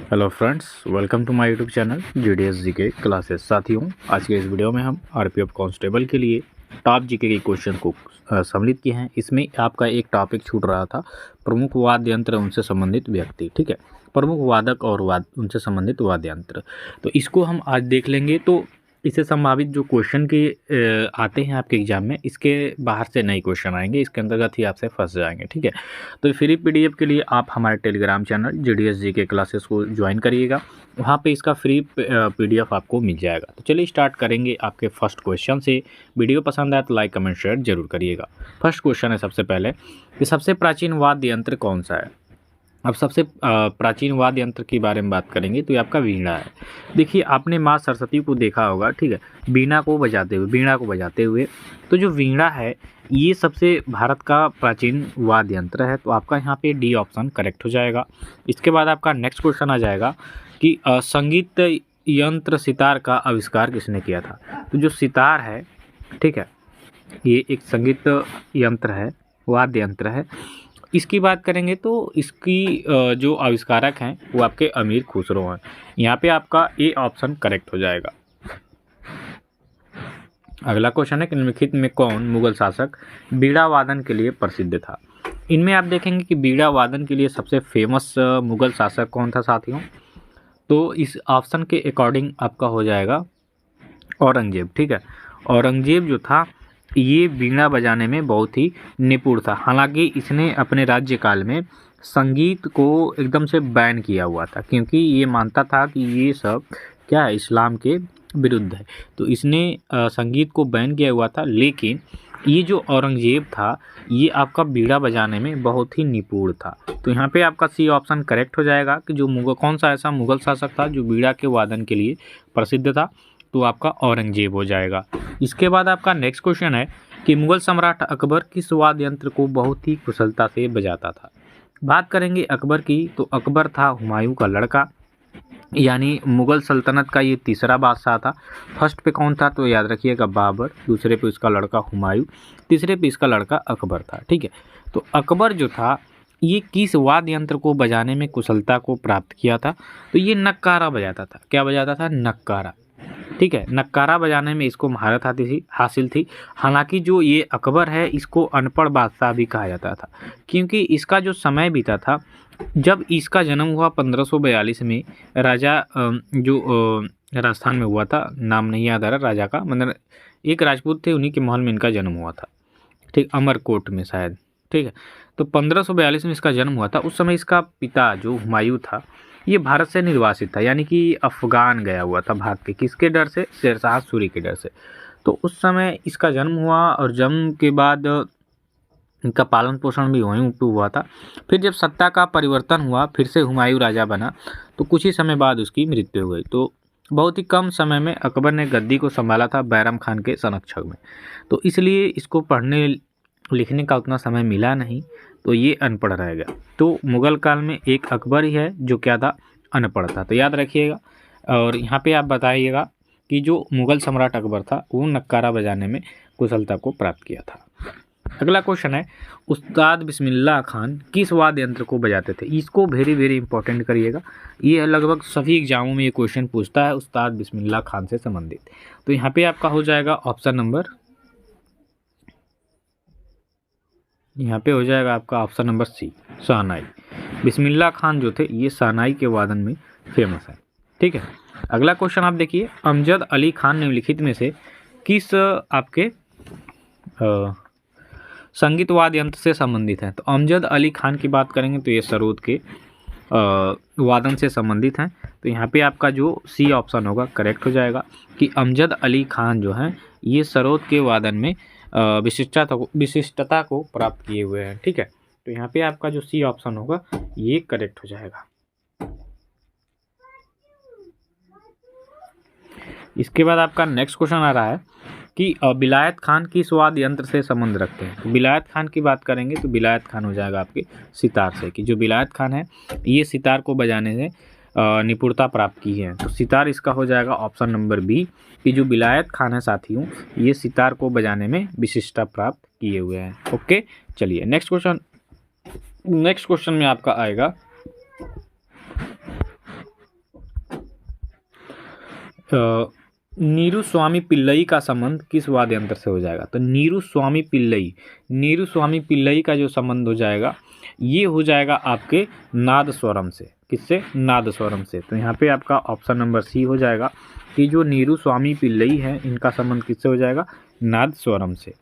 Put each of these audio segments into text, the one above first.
Hello friends, welcome to my YouTube channel GDS GK classes. साथियों, आज के इस वीडियो में हम आरपीएफ कांस्टेबल के लिए टॉप जीके के क्वेश्चन को सम्मिलित किए हैं। इसमें आपका एक टॉपिक छूट रहा था, प्रमुख वाद्य यंत्र उनसे संबंधित व्यक्ति। ठीक है, प्रमुख वादक और उनसे संबंधित वाद्य यंत्र, तो इसको हम आज देख लेंगे। तो इससे संभावित जो क्वेश्चन के आते हैं आपके एग्जाम में, इसके बाहर से नए क्वेश्चन आएंगे, इसके अंतर्गत ही आपसे फंस जाएंगे। ठीक है, तो फ्री पीडीएफ के लिए आप हमारे Telegram channel GDS GK classes को ज्वाइन करिएगा, वहाँ पे इसका फ्री पीडीएफ आपको मिल जाएगा। तो चलिए स्टार्ट करेंगे आपके फर्स्ट क्वेश्चन से। वीडियो पसंद आए तो लाइक कमेंट शेयर जरूर करिएगा। फर्स्ट क्वेश्चन है सबसे पहले कि सबसे प्राचीन वाद्य यंत्र कौन सा है। अब सबसे प्राचीन वाद्य यंत्र के बारे में बात करेंगे तो ये आपका वीणा है। देखिए, आपने माँ सरस्वती को देखा होगा, ठीक है, वीणा को बजाते हुए। तो जो वीणा है ये सबसे भारत का प्राचीन वाद्य यंत्र है। तो आपका यहाँ पे डी ऑप्शन करेक्ट हो जाएगा। इसके बाद आपका नेक्स्ट क्वेश्चन आ जाएगा कि संगीत यंत्र सितार का आविष्कार किसने किया था। तो जो सितार है, ठीक है, ये एक संगीत यंत्र है, वाद्य यंत्र है। इसकी बात करेंगे तो इसकी जो आविष्कारक हैं वो आपके अमीर खुसरो हैं। यहाँ पे आपका ए ऑप्शन करेक्ट हो जाएगा। अगला क्वेश्चन है कि निम्नलिखित में कौन मुगल शासक बीड़ा वादन के लिए प्रसिद्ध था। इनमें आप देखेंगे कि बीड़ा वादन के लिए सबसे फेमस मुगल शासक कौन था साथियों। तो इस ऑप्शन के अकॉर्डिंग आपका हो जाएगा औरंगजेब। ठीक है, औरंगजेब जो था ये वीणा बजाने में बहुत ही निपुण था। हालांकि इसने अपने राज्यकाल में संगीत को एकदम से बैन किया हुआ था, क्योंकि ये मानता था कि ये सब क्या है, इस्लाम के विरुद्ध है। तो इसने संगीत को बैन किया हुआ था। लेकिन ये जो औरंगजेब था ये आपका बीड़ा बजाने में बहुत ही निपुण था। तो यहाँ पे आपका सी ऑप्शन करेक्ट हो जाएगा कि जो कौन सा ऐसा मुगल शासक था जो बीड़ा के वादन के लिए प्रसिद्ध था। तो आपका औरंगजेब हो जाएगा। इसके बाद आपका नेक्स्ट क्वेश्चन है कि मुगल सम्राट अकबर किस वाद्य यंत्र को बहुत ही कुशलता से बजाता था। बात करेंगे अकबर की, तो अकबर था हुमायूं का लड़का, यानी मुगल सल्तनत का ये तीसरा बादशाह था। फर्स्ट पे कौन था तो याद रखिएगा बाबर, दूसरे पे इसका लड़का हुमायूं, तीसरे पे इसका लड़का अकबर था। ठीक है, तो अकबर जो था ये किस वाद्य यंत्र को बजाने में कुशलता को प्राप्त किया था। तो ये नक्कारा बजाता था। क्या बजाता था? नक्कारा। ठीक है, नक्कारा बजाने में इसको महारत हासिल थी। हालांकि जो ये अकबर है इसको अनपढ़ बादशाह भी कहा जाता था, क्योंकि इसका जो समय बीता था जब इसका जन्म हुआ 1542 में। राजा जो राजस्थान में हुआ था, नाम नहीं याद आ रहा राजा का, मतलब एक राजपूत थे, उन्हीं के महल में इनका जन्म हुआ था। ठीक, अमरकोट में शायद। ठीक है, तो 1542 में इसका जन्म हुआ था। उस समय इसका पिता जो हुमायूं था ये भारत से निर्वासित था, यानी कि अफगान गया हुआ था भाग के। किसके डर से? शेरशाह सूरी के डर से। तो उस समय इसका जन्म हुआ और जन्म के बाद इनका पालन पोषण भी वहीं पे हुआ था। फिर जब सत्ता का परिवर्तन हुआ, फिर से हुमायूं राजा बना, तो कुछ ही समय बाद उसकी मृत्यु हो गई। तो बहुत ही कम समय में अकबर ने गद्दी को संभाला था बैरम खान के संरक्षक में। तो इसलिए इसको पढ़ने लिखने का उतना समय मिला नहीं, तो ये अनपढ़ रह गया। तो मुगल काल में एक अकबर ही है जो क्या था, अनपढ़ था। तो याद रखिएगा और यहाँ पे आप बताइएगा कि जो मुगल सम्राट अकबर था वो नक्कारा बजाने में कुशलता को प्राप्त किया था। अगला क्वेश्चन है, उस्ताद बिस्मिल्लाह खान किस वाद्य यंत्र को बजाते थे। इसको वेरी वेरी इंपॉर्टेंट करिएगा, ये लगभग सभी एग्जामों में ये क्वेश्चन पूछता है उस्ताद बिस्मिल्लाह खान से संबंधित। तो यहाँ पे आपका हो जाएगा ऑप्शन नंबर, यहाँ पे हो जाएगा आपका ऑप्शन नंबर सी, शहनाई। बिस्मिल्लाह खान जो थे ये शहनाई के वादन में फेमस है। ठीक है, अगला क्वेश्चन आप देखिए, अमजद अली खान निम्नलिखित में से किस आपके संगीत वाद्य यंत्र से संबंधित है। तो अमजद अली खान की बात करेंगे तो ये सरोद के वादन से संबंधित हैं। तो यहाँ पे आपका जो सी ऑप्शन होगा करेक्ट हो जाएगा कि अमजद अली खान जो हैं ये सरोद के वादन में विशिष्टता को प्राप्त किए हुए हैं। ठीक है, तो यहाँ पे आपका जो सी ऑप्शन होगा ये करेक्ट हो जाएगा। इसके बाद आपका नेक्स्ट क्वेश्चन आ रहा है कि बिलायत खान किस वाद्य यंत्र से संबंध रखते हैं। तो बिलायत खान की बात करेंगे तो बिलायत खान हो जाएगा आपके सितार से, कि जो बिलायत खान है ये सितार को बजाने से निपुणता प्राप्त की है। तो सितार इसका हो जाएगा ऑप्शन नंबर बी, कि जो बिलायत खान है साथियों ये सितार को बजाने में विशिष्टता प्राप्त किए हुए हैं। ओके, चलिए नेक्स्ट क्वेश्चन में आपका आएगा नीरू स्वामी पिल्लई का संबंध किस वाद्य यंत्र से हो जाएगा? तो नीरू स्वामी पिल्लई का जो संबंध हो जाएगा ये हो जाएगा आपके नाद स्वरम से। किससे? नाद स्वरम से। तो यहाँ पे आपका ऑप्शन नंबर सी हो जाएगा कि जो नीरू स्वामी पिल्लई है इनका संबंध किससे हो जाएगा? नाद स्वरम से।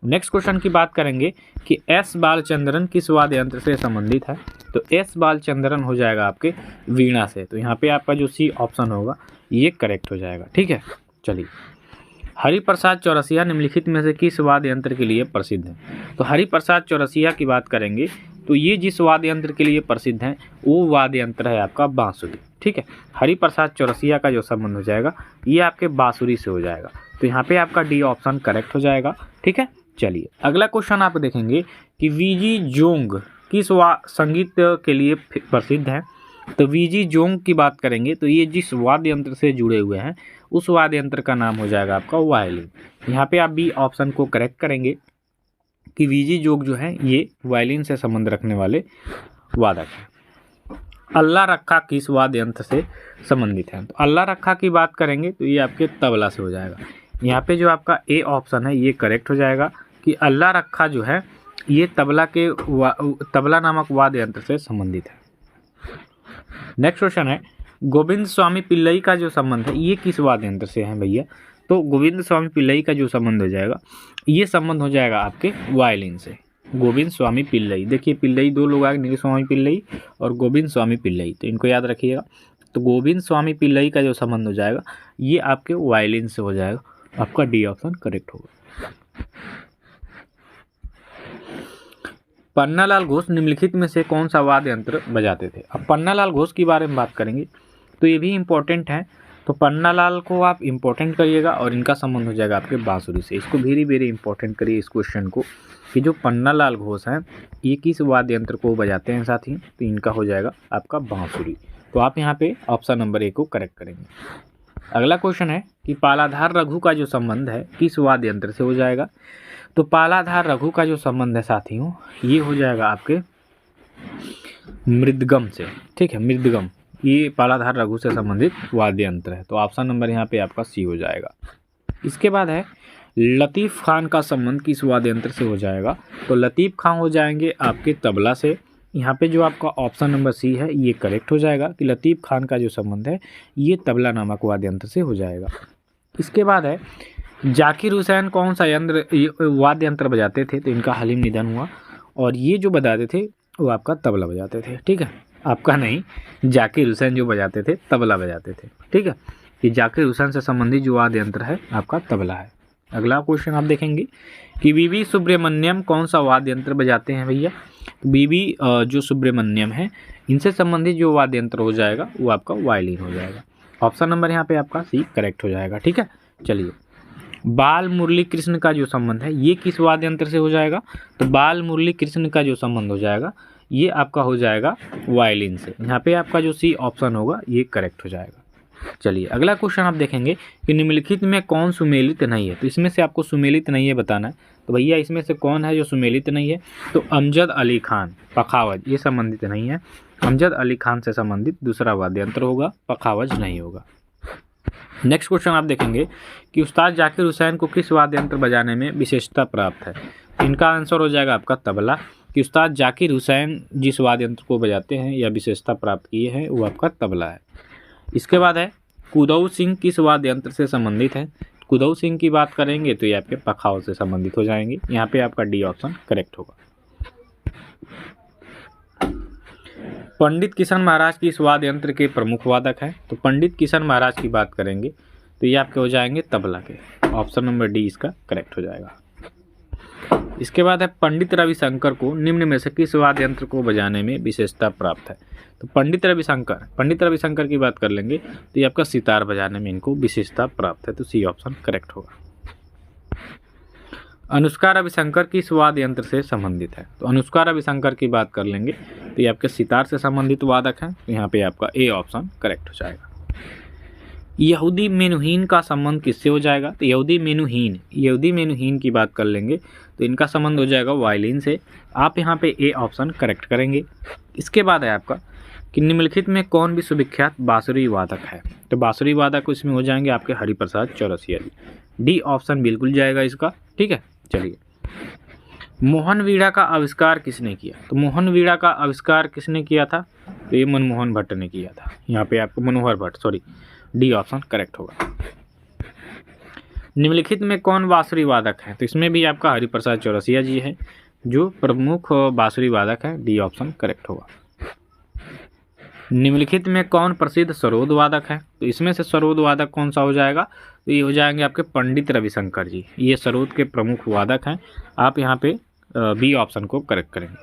नेक्स्ट क्वेश्चन की बात करेंगे कि एस बालचंद्रन किस वाद्य यंत्र से संबंधित है? तो एस बालचंद्रन हो जाएगा आपके वीणा से। तो यहाँ पे आपका जो सी ऑप्शन होगा ये करेक्ट हो जाएगा। ठीक है, चलिए। हरिप्रसाद चौरसिया निम्नलिखित में से किस वाद्य यंत्र के लिए प्रसिद्ध है? तो हरिप्रसाद चौरसिया की बात करेंगे तो ये जिस वाद्य यंत्र के लिए प्रसिद्ध है वो वाद्य यंत्र है आपका बांसुरी। ठीक है, हरिप्रसाद चौरसिया का जो संबंध हो जाएगा ये आपके बांसुरी से हो जाएगा। तो यहाँ पे आपका डी ऑप्शन करेक्ट हो जाएगा। ठीक है, चलिए अगला क्वेश्चन आप देखेंगे कि वीजी जोंग किस संगीत के लिए प्रसिद्ध है? तो वीजी जोंग की बात करेंगे तो ये जिस वाद्य यंत्र से जुड़े हुए हैं उस वाद्य यंत्र का नाम हो जाएगा आपका वायलिन। यहाँ पे आप बी ऑप्शन को करेक्ट करेंगे कि वीजी जोग जो है ये वायलिन से संबंध रखने वाले वादक हैं। अल्लाह रखा किस वाद्य यंत्र से संबंधित है? तो अल्लाह रखा की बात करेंगे तो ये आपके तबला से हो जाएगा। यहाँ पे जो आपका ए ऑप्शन है ये करेक्ट हो जाएगा कि अल्लाह रखा जो है ये तबला नामक वाद्य यंत्र से संबंधित है। नेक्स्ट क्वेश्चन है गोविंद स्वामी पिल्लई का जो संबंध है ये किस वाद्य यंत्र से है भैया? तो गोविंद स्वामी पिल्लई का जो संबंध हो जाएगा ये संबंध हो जाएगा आपके वायलिन से। गोविंद स्वामी पिल्लई, देखिए पिल्लई दो लोग आए, नीरू स्वामी पिल्लई और गोविंद स्वामी पिल्लई, तो इनको याद रखिएगा। तो गोविंद स्वामी पिल्लई का जो संबंध हो जाएगा ये आपके वायलिन से हो जाएगा। आपका डी ऑप्शन करेक्ट होगा। पन्नालाल घोष निम्नलिखित में से कौन सा वाद्य यंत्र बजाते थे? अब पन्नालाल घोष के बारे में बात करेंगे तो ये भी इम्पोर्टेंट है। तो पन्नालाल को आप इम्पोर्टेंट करिएगा और इनका संबंध हो जाएगा आपके बांसुरी से। इसको वेरी वेरी इंपॉर्टेंट करिए इस क्वेश्चन को कि जो पन्नालाल घोष हैं ये किस वाद्य यंत्र को बजाते हैं साथी? तो इनका हो जाएगा आपका बांसुरी। तो आप यहाँ पे ऑप्शन नंबर ए को करेक्ट करेंगे। अगला क्वेश्चन है कि पालाधार रघु का जो संबंध है किस वाद्य यंत्र से हो जाएगा? तो पालाधार रघु का जो संबंध है साथियों ये हो जाएगा आपके मृदगम से। ठीक है, मृदगम ये पालाधार रघु से संबंधित वाद्य यंत्र है। तो ऑप्शन नंबर यहाँ पे आपका सी हो जाएगा। इसके बाद है लतीफ़ खान का संबंध किस वाद्य यंत्र से हो जाएगा? तो लतीफ़ खान हो जाएंगे आपके तबला से। यहाँ पे जो आपका ऑप्शन नंबर सी है ये करेक्ट हो जाएगा कि लतीफ़ खान का जो संबंध है ये तबला नामक वाद्य यंत्र से हो जाएगा। इसके बाद है जाकिर हुसैन कौन सा वाद्य यंत्र बजाते थे? तो इनका हाल ही निधन हुआ और ये जो बजाते थे वो आपका तबला बजाते थे। ठीक है, आपका नहीं, जाकिर हुसैन जो बजाते थे तबला बजाते थे। ठीक है, ये जाकिर हुसैन से संबंधित जो वाद्य यंत्र है आपका तबला है। अगला क्वेश्चन आप देखेंगे कि बीबी सुब्रमण्यम कौन सा वाद्य यंत्र बजाते हैं भैया? बीबी जो सुब्रमण्यम है इनसे संबंधित जो वाद्य यंत्र हो जाएगा वो आपका वायलिन हो जाएगा। ऑप्शन नंबर यहाँ पे आपका सी करेक्ट हो जाएगा। ठीक है, चलिए बाल मुरली कृष्ण का जो संबंध है ये किस वाद्य यंत्र से हो जाएगा? तो बाल मुरली कृष्ण का जो संबंध हो जाएगा ये आपका हो जाएगा वायलिन से। यहाँ पे आपका जो सी ऑप्शन होगा ये करेक्ट हो जाएगा। चलिए अगला क्वेश्चन आप देखेंगे कि निम्नलिखित में कौन सुमेलित नहीं है? तो इसमें से आपको सुमेलित नहीं है बताना है। तो भैया इसमें से कौन है जो सुमेलित नहीं है? तो अमजद अली खान पखावज ये संबंधित नहीं है। अमजद अली खान से संबंधित दूसरा वाद्य यंत्र होगा, पखावज नहीं होगा। नेक्स्ट क्वेश्चन आप देखेंगे कि उस्ताद जाकिर हुसैन को किस वाद्य यंत्र बजाने में विशेषता प्राप्त है? इनका आंसर हो जाएगा आपका तबला। कि उस्ताद जाकिर हुसैन जिस वाद्य यंत्र को बजाते हैं या विशेषता प्राप्त किए हैं वो आपका तबला है। इसके बाद है कुदऊ सिंह किस वाद्य यंत्र से संबंधित है? कुदऊ सिंह की बात करेंगे तो ये आपके पखावज से संबंधित हो जाएंगे। यहाँ पे आपका डी ऑप्शन करेक्ट होगा। पंडित किशन महाराज किस वाद्य यंत्र के प्रमुख वादक हैं? तो पंडित किशन महाराज की बात करेंगे तो ये आपके हो जाएंगे तबला के। ऑप्शन नंबर डी इसका करेक्ट हो जाएगा। इसके बाद है पंडित रविशंकर को निम्न में से किस वाद्य यंत्र को बजाने में विशेषता प्राप्त है? तो पंडित रविशंकर की बात कर लेंगे तो ये आपका सितार बजाने में इनको विशेषता प्राप्त है। तो सी ऑप्शन करेक्ट होगा। अनुष्का रविशंकर किस वाद्य यंत्र से संबंधित है? तो अनुष्का रविशंकर की बात कर लेंगे तो ये आपके सितार से संबंधित वादक हैं। तो यहाँ पे आपका ए ऑप्शन करेक्ट हो जाएगा। यहूदी मेनुहीन का संबंध किससे हो जाएगा? तो यहूदी मेनुहीन की बात कर लेंगे तो इनका संबंध हो जाएगा वायलिन से। आप यहाँ पे ए ऑप्शन करेक्ट करेंगे। इसके बाद है आपका कि निम्नलिखित में कौन विश्वविख्यात बांसुरी वादक है। तो बांसुरी वादक इसमें हो जाएंगे आपके हरिप्रसाद चौरसिया जी। डी ऑप्शन बिल्कुल जाएगा इसका। ठीक है, चलिए। मोहन वीणा का आविष्कार किसने किया। तो मोहन वीणा का आविष्कार किसने किया था। तो ये मनमोहन भट्ट ने किया था। यहाँ पे आपको Manohar Bhatt, sorry, D option correct होगा। निम्नलिखित में कौन बांसुरी वादक है। तो इसमें भी आपका हरिप्रसाद चौरसिया जी है जो प्रमुख बांसुरी वादक है। डी ऑप्शन करेक्ट होगा। निम्नलिखित में कौन प्रसिद्ध सरोद वादक है। तो इसमें से सरोद वादक कौन सा हो जाएगा। तो ये हो जाएंगे आपके पंडित रविशंकर जी। ये सरोद के प्रमुख वादक हैं। आप यहाँ पे बी ऑप्शन को करेक्ट करेंगे।